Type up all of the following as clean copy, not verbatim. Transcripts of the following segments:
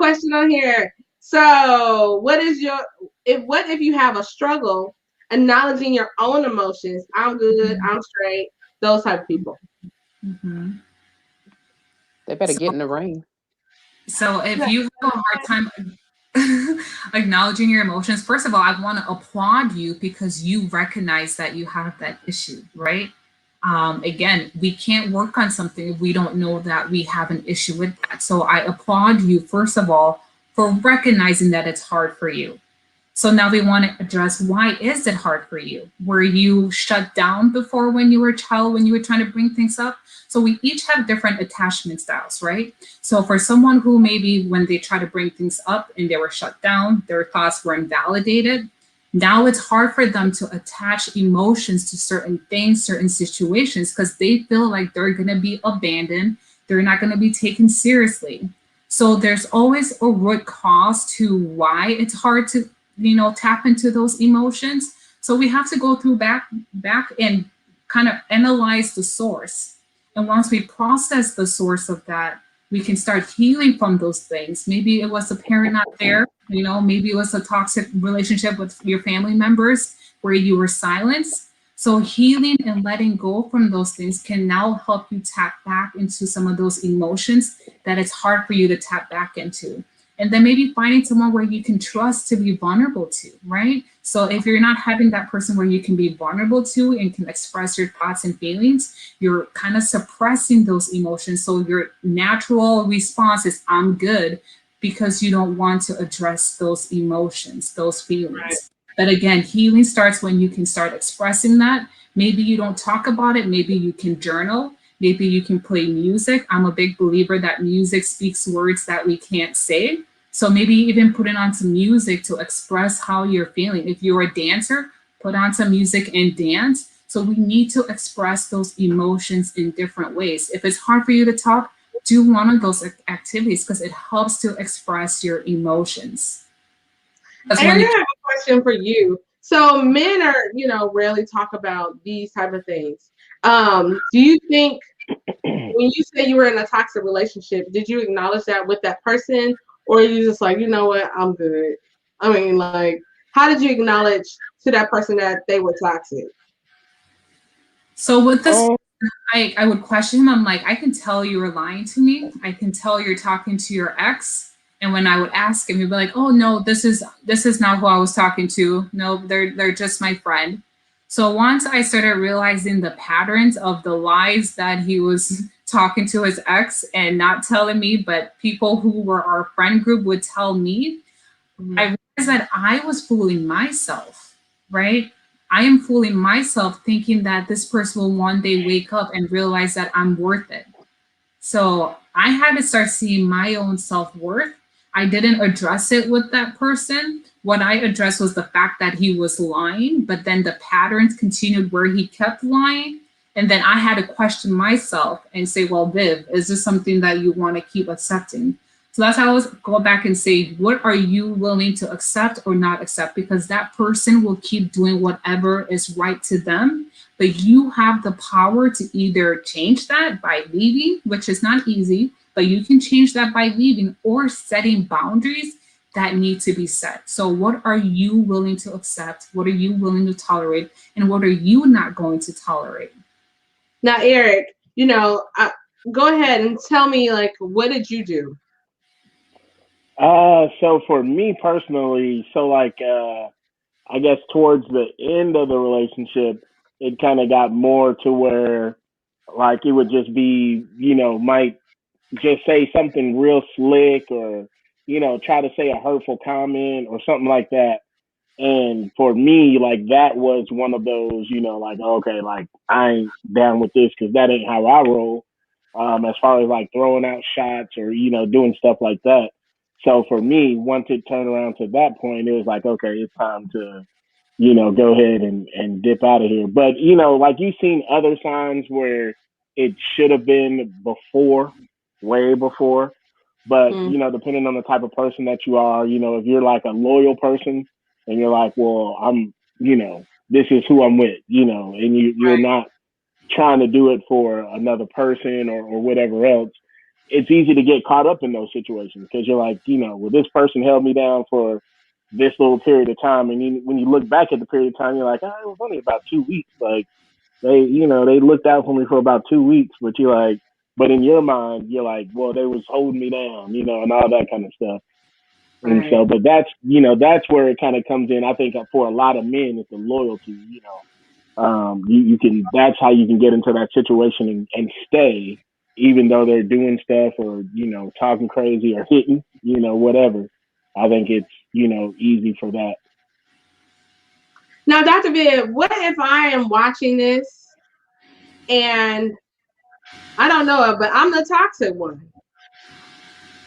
question on here. So, what if you have a struggle acknowledging your own emotions? I'm good. I'm straight. Those type of people. Mm-hmm. They better So, get in the ring. so if Yeah. you have a hard time acknowledging your emotions, first of all, I want to applaud you because you recognize that you have that issue, right? Again, we can't work on something if we don't know that we have an issue with that. So I applaud you, first of all, for recognizing that it's hard for you. So now we want to address, why is it hard for you? Were you shut down before when you were a child, when you were trying to bring things up? So we each have different attachment styles, right? So for someone who maybe when they try to bring things up and they were shut down, their thoughts were invalidated. Now it's hard for them to attach emotions to certain things, certain situations, because they feel like they're going to be abandoned. They're not going to be taken seriously. So there's always a root cause to why it's hard to, tap into those emotions. So we have to go through back and kind of analyze the source. And once we process the source of that, we can start healing from those things. Maybe it was a parent not there, maybe it was a toxic relationship with your family members where you were silenced. So healing and letting go from those things can now help you tap back into some of those emotions that it's hard for you to tap back into. And then maybe finding someone where you can trust to be vulnerable to, right? So if you're not having that person where you can be vulnerable to and can express your thoughts and feelings, you're kind of suppressing those emotions. So your natural response is, I'm good, because you don't want to address those emotions, those Right. feelings. But again, healing starts when you can start expressing that. Maybe you don't talk about it, maybe you can journal. Maybe you can play music. I'm a big believer that music speaks words that we can't say. So maybe even putting on some music to express how you're feeling. If you're a dancer, put on some music and dance. So we need to express those emotions in different ways. If it's hard for you to talk, do one of those activities because it helps to express your emotions. Because when Aaron, you I have a question for you. So men are, rarely talk about these type of things. Do you think when you say you were in a toxic relationship, did you acknowledge that with that person, or are you just like, you know what, I'm good? I mean, like, how did you acknowledge to that person that they were toxic? So with this, Oh, I would question him. I'm like, I can tell you were lying to me. I can tell you're talking to your ex. And when I would ask him, he'd be like, "Oh no, this is not who I was talking to. No, they're just my friend." So once I started realizing the patterns of the lies that he was talking to his ex and not telling me, but people who were our friend group would tell me, I Mhm. realized that I was fooling myself, right? I am fooling myself thinking that this person will one day wake up and realize that I'm worth it. So I had to start seeing my own self worth. I didn't address it with that person. What I addressed was the fact that he was lying, but then the patterns continued where he kept lying. And then I had to question myself and say, well, Viv, is this something that you want to keep accepting? So that's how I always go back and say, what are you willing to accept or not accept? Because that person will keep doing whatever is right to them, but you have the power to either change that by leaving, which is not easy, but you can change that by leaving or setting boundaries that need to be set. So, what are you willing to accept? What are you willing to tolerate? And what are you not going to tolerate? Now, Eric, go ahead and tell me, like, what did you do? So for me personally, I guess towards the end of the relationship, it kind of got more to where like it would just be, might just say something real slick or, try to say a hurtful comment or something like that. And for me, like that was one of those, like, okay, like I ain't down with this because that ain't how I roll. As far as like throwing out shots or, doing stuff like that. So for me, once it turned around to that point, it was like, okay, it's time to, go ahead and dip out of here. But, like you've seen other signs where it should have been before, way before. But, Mm, depending on the type of person that you are, if you're like a loyal person and you're like, well, this is who I'm with, and you're right. not trying to do it for another person or whatever else, it's easy to get caught up in those situations because you're like, well, this person held me down for this little period of time, and when you look back at the period of time, you're like, it was only about 2 weeks. Like they looked out for me for about 2 weeks, but you're like, but in your mind, you're like, well, they was holding me down, and all that kind of stuff. And Right. so, but that's where it kind of comes in. I think for a lot of men, it's the loyalty. You can. That's how you can get into that situation and stay, even though they're doing stuff or talking crazy or hitting, whatever. I think it's easy for that. Now, Dr. Viv, what if I am watching this and I don't know it, but I'm the toxic one?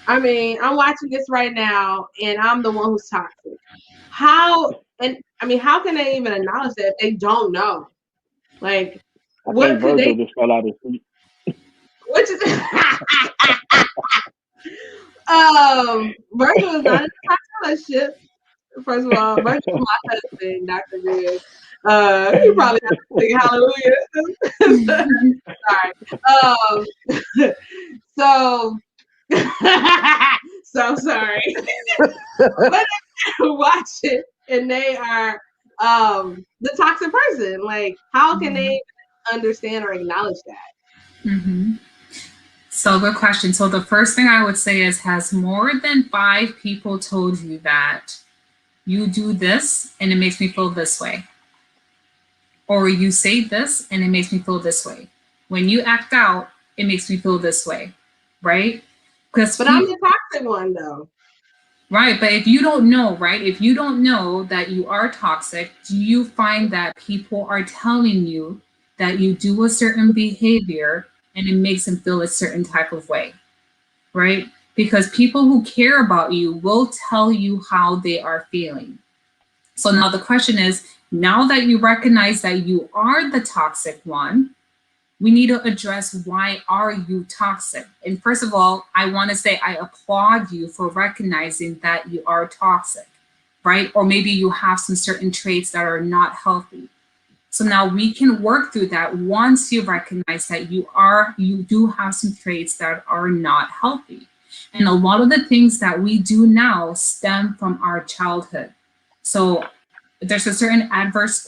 I mean, I'm watching this right now and I'm the one who's toxic. How can they even acknowledge that if they don't know? Like, I what think could Virgil they? just fell out of his seat. Which is Virgil is not in a toxic relationship. First of all, Virgil is my husband, Dr. Viv. You probably have to sing hallelujah. Sorry. So so sorry. But watch it and they are the toxic person. Like, how can they understand or acknowledge that? Mm-hmm. So good question. So the first thing I would say is, has more than 5 people told you that you do this and it makes me feel this way? Or you say this and it makes me feel this way. When you act out, it makes me feel this way, right? But I'm the toxic one though. Right, but if you don't know, right? If you don't know that you are toxic, do you find that people are telling you that you do a certain behavior and it makes them feel a certain type of way, right? Because people who care about you will tell you how they are feeling. So now the question is, now that you recognize that you are the toxic one, we need to address, why are you toxic? And first of all, I want to say I applaud you for recognizing that you are toxic, right? Or maybe you have some certain traits that are not healthy. So now we can work through that once you recognize that you do have some traits that are not healthy. And a lot of the things that we do now stem from our childhood. So there's a certain adverse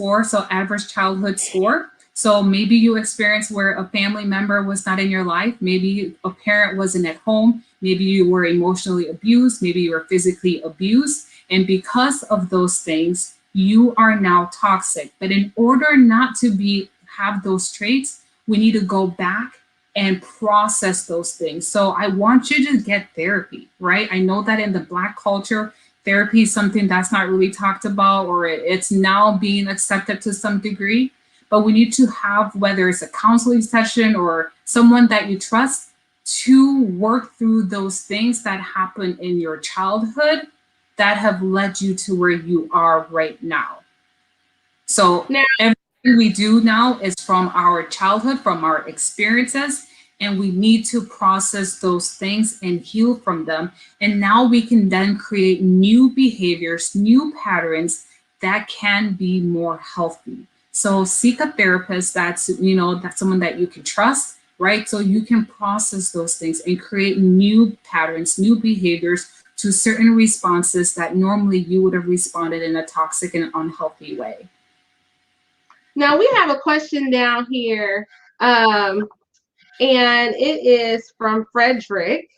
childhood score. So maybe you experienced where a family member was not in your life. Maybe a parent wasn't at home. Maybe you were emotionally abused. Maybe you were physically abused. And because of those things, you are now toxic. But in order not to have those traits, we need to go back and process those things. So I want you to get therapy, right? I know that in the Black culture, therapy is something that's not really talked about, or it's now being accepted to some degree. But we need to have, whether it's a counseling session or someone that you trust, to work through those things that happen in your childhood that have led you to where you are right now. So everything we do now is from our childhood, from our experiences, and we need to process those things and heal from them. And now we can then create new behaviors, new patterns that can be more healthy. So seek a therapist that's someone that you can trust, right? So you can process those things and create new patterns, new behaviors to certain responses that normally you would have responded in a toxic and unhealthy way. Now we have a question down here, and it is from Frederick.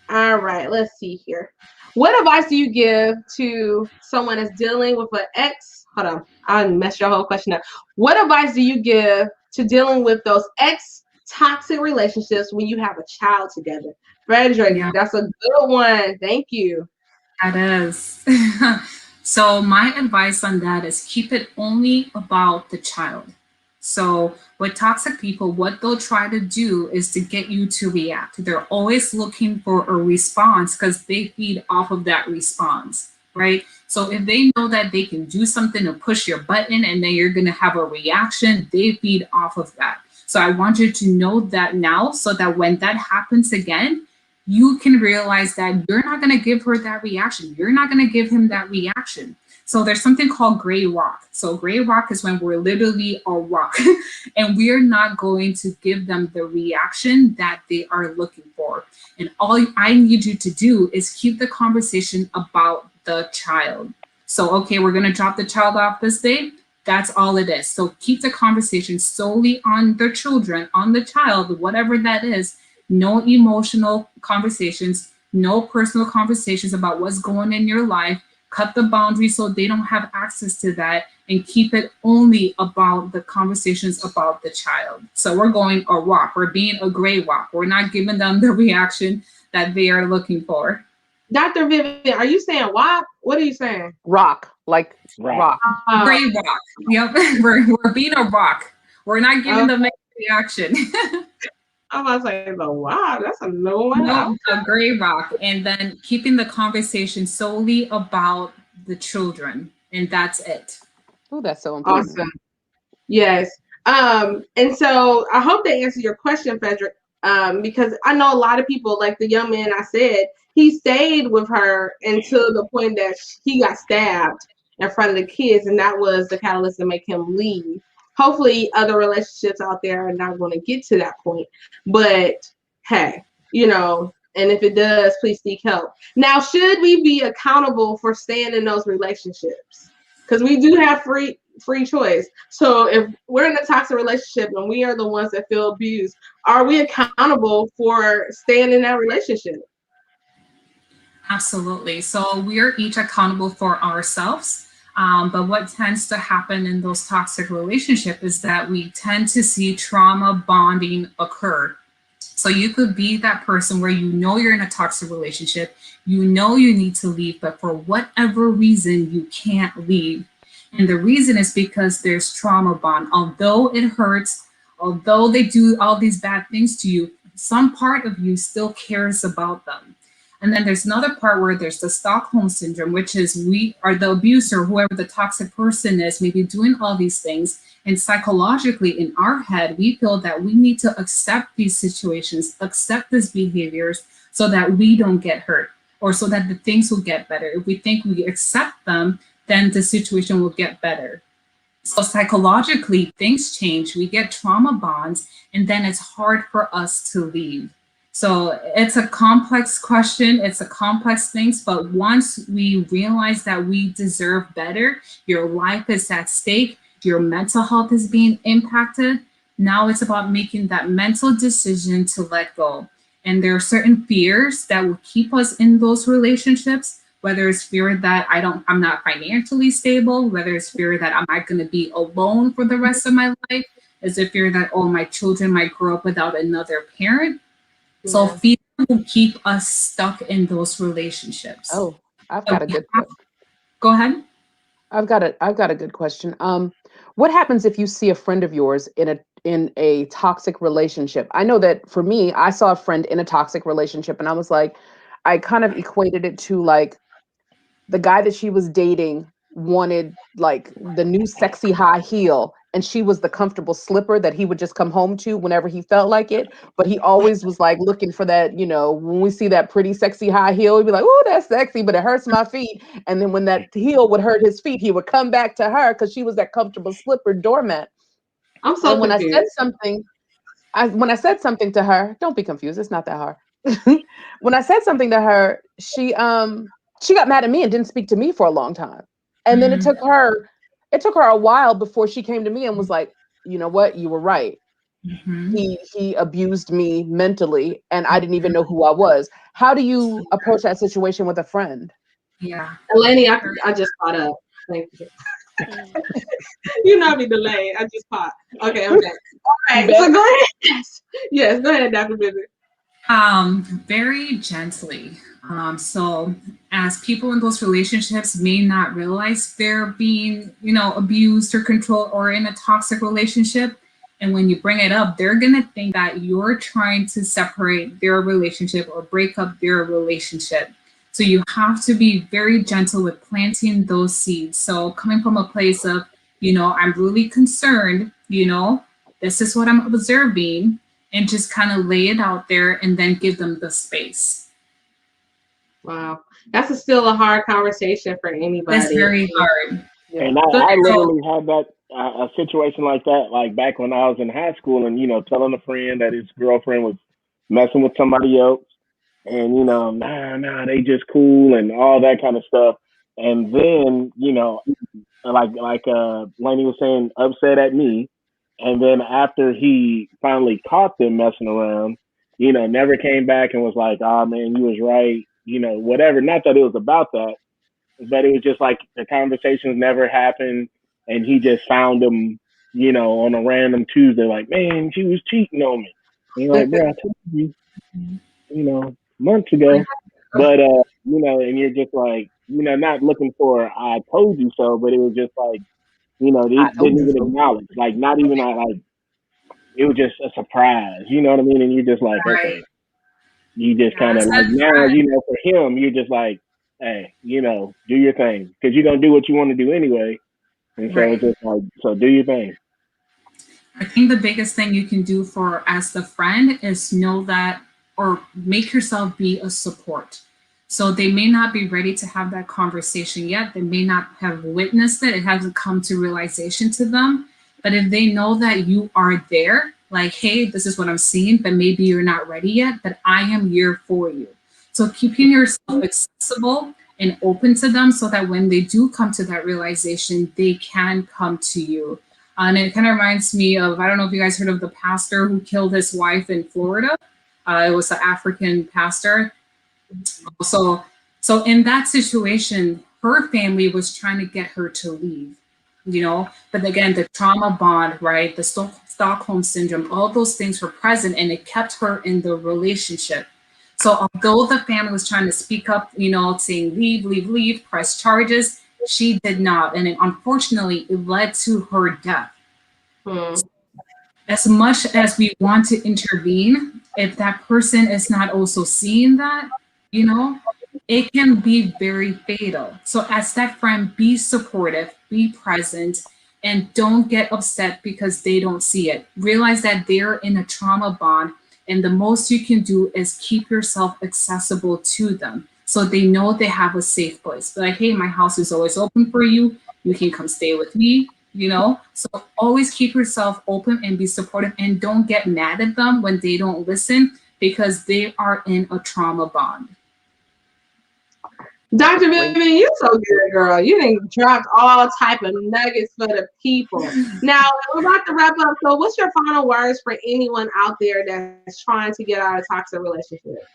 All right, let's see here. What advice do you give to someone that's dealing with an ex? Hold on, I messed your whole question up. What advice do you give to dealing with those ex-toxic relationships when you have a child together? Frederick, that's a good one. Thank you. That is. So my advice on that is keep it only about the child. So with toxic people, what they'll try to do is to get you to react. They're always looking for a response because they feed off of that response, right? So if they know that they can do something to push your button and then you're going to have a reaction, they feed off of that. So I want you to know that now, so that when that happens again, you can realize that you're not going to give her that reaction. You're not going to give him that reaction. So there's something called gray rock. So gray rock is when we're literally a rock and we're not going to give them the reaction that they are looking for. And all I need you to do is keep the conversation about the child. So, okay, we're going to drop the child off this day. That's all it is. So keep the conversation solely on the children, on the child, whatever that is. No emotional conversations, no personal conversations about what's going in your life. Cut the boundaries so they don't have access to that, and keep it only about the conversations about the child. So we're going a rock. We're being a gray rock. We're not giving them the reaction that they are looking for. Dr. Vivian, are you saying WAP? What are you saying? Rock, like rock. Gray rock. Yep. We're being a rock. We're not giving them a reaction. I'm about to say, wow, that's a new one. No, a gray rock. And then keeping the conversation solely about the children. And that's it. Oh, that's so important. Awesome. Yes. And so I hope that answers your question, Frederick. Because I know a lot of people, like the young man I said, he stayed with her until the point that he got stabbed in front of the kids, and that was the catalyst to make him leave. Hopefully other relationships out there are not going to get to that point, but hey, you know, and if it does, please seek help. Now, should we be accountable for staying in those relationships? Because we do have free choice. So if we're in a toxic relationship and we are the ones that feel abused, are we accountable for staying in that relationship? Absolutely. So we're each accountable for ourselves. But what tends to happen in those toxic relationships is that we tend to see trauma bonding occur. So you could be that person where you know you're in a toxic relationship, you know you need to leave, but for whatever reason, you can't leave. And the reason is because there's trauma bond. Although it hurts, although they do all these bad things to you, some part of you still cares about them. And then there's another part where there's the Stockholm syndrome, which is we are the abuser, whoever the toxic person is, maybe doing all these things. And psychologically in our head, we feel that we need to accept these situations, accept these behaviors so that we don't get hurt or so that the things will get better. If we think we accept them, then the situation will get better. So psychologically, things change, we get trauma bonds, and then it's hard for us to leave. So it's a complex question, it's a complex thing, but once we realize that we deserve better, your life is at stake, your mental health is being impacted, now it's about making that mental decision to let go. And there are certain fears that will keep us in those relationships, whether it's fear that I'm not financially stable, whether it's fear that I'm not gonna be alone for the rest of my life, is it fear that, oh, my children might grow up without another parent? Yeah. So fear will keep us stuck in those relationships. Oh, I've got a good one. Go ahead. I've got a good question. What happens if you see a friend of yours in a toxic relationship? I know that for me, I saw a friend in a toxic relationship and I was like, I kind of equated it to like the guy that she was dating wanted like the new sexy high heel, and she was the comfortable slipper that he would just come home to whenever he felt like it. But he always was like looking for that, you know, when we see that pretty sexy high heel, he'd be like, oh, that's sexy, but it hurts my feet. And then when that heel would hurt his feet, he would come back to her because she was that comfortable slipper doormat. I'm so when confused. When I said something to her, don't be confused, it's not that hard. When I said something to her, she got mad at me and didn't speak to me for a long time. And then it took her a while before she came to me and was like, you know what, you were right. He abused me mentally and I didn't even know who I was. How do you approach that situation with a friend? Yeah. Eleni, I just caught up. Thank you. You know me delayed. I just caught. Okay, I'm back. All right, so go ahead. Yes, go ahead, Dr. Vivian. Very gently. So as people in those relationships may not realize they're being, abused or controlled or in a toxic relationship. And when you bring it up, they're going to think that you're trying to separate their relationship or break up their relationship. So you have to be very gentle with planting those seeds. So coming from a place of, I'm really concerned, this is what I'm observing. and just kind of lay it out there and then give them the space. Wow. That's still a hard conversation for anybody. It's very hard. Yeah. And I literally had that a situation like that, like back when I was in high school, and telling a friend that his girlfriend was messing with somebody else, and nah, they just cool and all that kind of stuff. And then like Lainey was saying, upset at me. And then after he finally caught them messing around, never came back and was like, "Oh man, you was right," whatever. Not that it was about that, but it was just like the conversations never happened, and he just found them, on a random Tuesday, like, "Man, she was cheating on me." And you're like, "Bro, I told you, months ago." But and you're just like, not looking for "I told you so," but it was just like, they didn't even acknowledge, like, not even like, it was just a surprise, you know what I mean? And you're just like, okay, you just kind of like, now, for him, you're just like, hey, do your thing, because you're gonna do what you want to do anyway, and so it's just like, so do your thing. I think the biggest thing you can do as the friend is know that, or make yourself be a support. So they may not be ready to have that conversation yet. They may not have witnessed it. It hasn't come to realization to them. But if they know that you are there, like, hey, this is what I'm seeing, but maybe you're not ready yet, but I am here for you. So keeping yourself accessible and open to them so that when they do come to that realization, they can come to you. And it kind of reminds me of, I don't know if you guys heard of the pastor who killed his wife in Florida. It was an African pastor. So in that situation, her family was trying to get her to leave, but again, the trauma bond, right? The Stockholm syndrome, all those things were present, and it kept her in the relationship. So although the family was trying to speak up, saying leave, press charges, she did not. And unfortunately, it led to her death. As much as we want to intervene, if that person is not also seeing that, it can be very fatal. So as that friend, be supportive, be present, and don't get upset because they don't see it. Realize that they're in a trauma bond, and the most you can do is keep yourself accessible to them so they know they have a safe place. Like, hey, my house is always open for you. You can come stay with me, So always keep yourself open and be supportive, and don't get mad at them when they don't listen, because they are in a trauma bond. Dr. Vivian, you're so good, girl. You done dropped all type of nuggets for the people. Now, we're about to wrap up. So what's your final words for anyone out there that's trying to get out of a toxic relationship?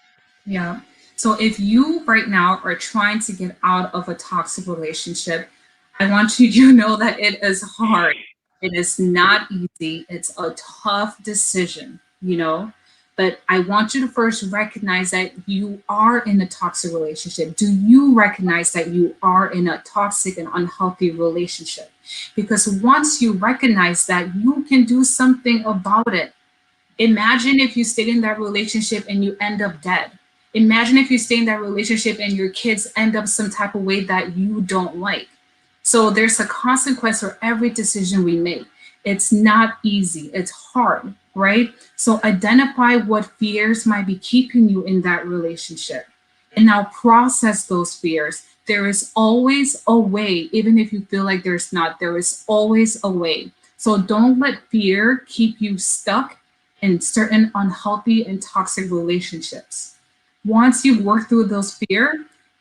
Yeah. So if you right now are trying to get out of a toxic relationship, I want you to know that it is hard. It is not easy. It's a tough decision, But I want you to first recognize that you are in a toxic relationship. Do you recognize that you are in a toxic and unhealthy relationship? Because once you recognize that, you can do something about it. Imagine if you stayed in that relationship and you end up dead. Imagine if you stay in that relationship and your kids end up some type of way that you don't like. So there's a consequence for every decision we make. It's not easy. It's hard, right? So identify what fears might be keeping you in that relationship, and now process those fears. There is always a way, even if you feel like there's not, there is always a way. So don't let fear keep you stuck in certain unhealthy and toxic relationships. Once you work through those fears,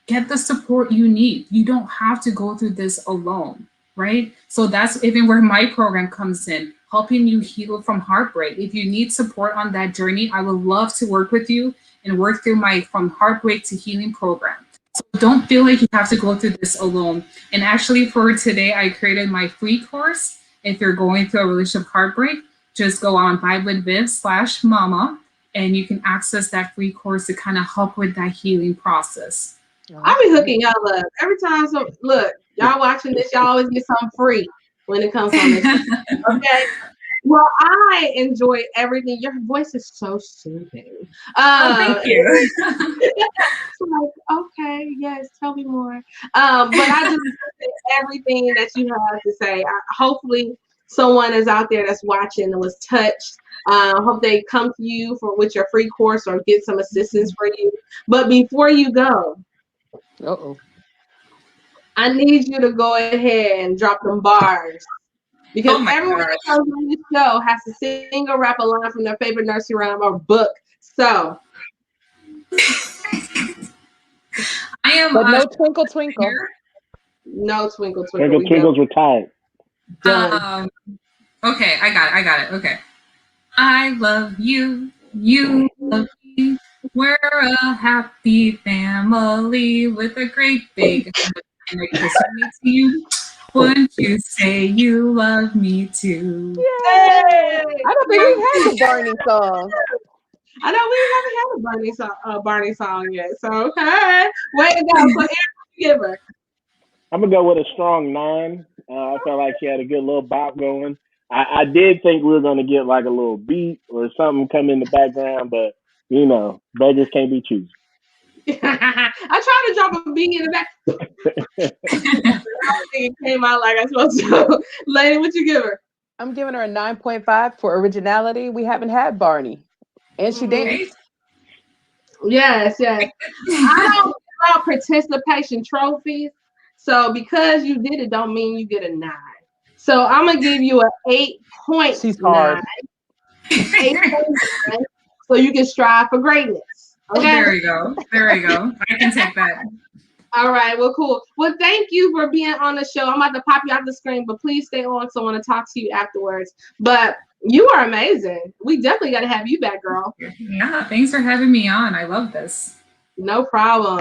get the support you need. You don't have to go through this alone, right? So that's even where my program comes in, helping you heal from heartbreak. If you need support on that journey, I would love to work with you and work through my From Heartbreak to Healing program. So don't feel like you have to go through this alone. And actually for today, I created my free course. If you're going through a relationship heartbreak, just go on vibewithviv.com/mama, and you can access that free course to kind of help with that healing process. I'll be hooking y'all up every time. So look, y'all watching this, y'all always get something free when it comes on this. Okay. Well, I enjoy everything. Your voice is so soothing. Thank you. It's like, okay, yes, tell me more. But I just appreciate everything that you have to say. Hopefully someone is out there that's watching and was touched Hope they come to you with your free course or get some assistance for you. But before you go, Uh-oh. I need you to go ahead and drop them bars. Because Oh my everyone gosh. that comes on this show has to sing or rap a line from their favorite nursery rhyme or book. So I am But no twinkle twinkle. here. no twinkle twinkle. Twinkle We Twinkle's retired. done. Okay, I got it. Okay. I love you. You love me. We're a happy family with a great big hug and a kiss from me to you. Wouldn't you say you love me too? Yay! I don't think we've had the Barney song. I know we haven't had a Barney song yet. So hey, way to go. So Aaron, give her. I'm gonna go with a strong 9. I felt like she had a good little bop going. I did think we were gonna get like a little beat or something come in the background, but you know, beggars can't be choosers. I tried to drop a beat in the back. I don't think it came out like I supposed to. Lady, what you give her? I'm giving her a 9.5 for originality. We haven't had Barney. And she danced. Yes. I don't give out participation trophies. So because you did it, don't mean you get a 9. So I'm gonna give you an 8.9. She's hard. 8.9. So you can strive for greatness. Okay. There you go. I can take that. All right. Well, cool. Well, thank you for being on the show. I'm about to pop you out the screen, but please stay on. So I want to talk to you afterwards. But you are amazing. We definitely got to have you back, girl. Yeah, thanks for having me on. I love this. No problem.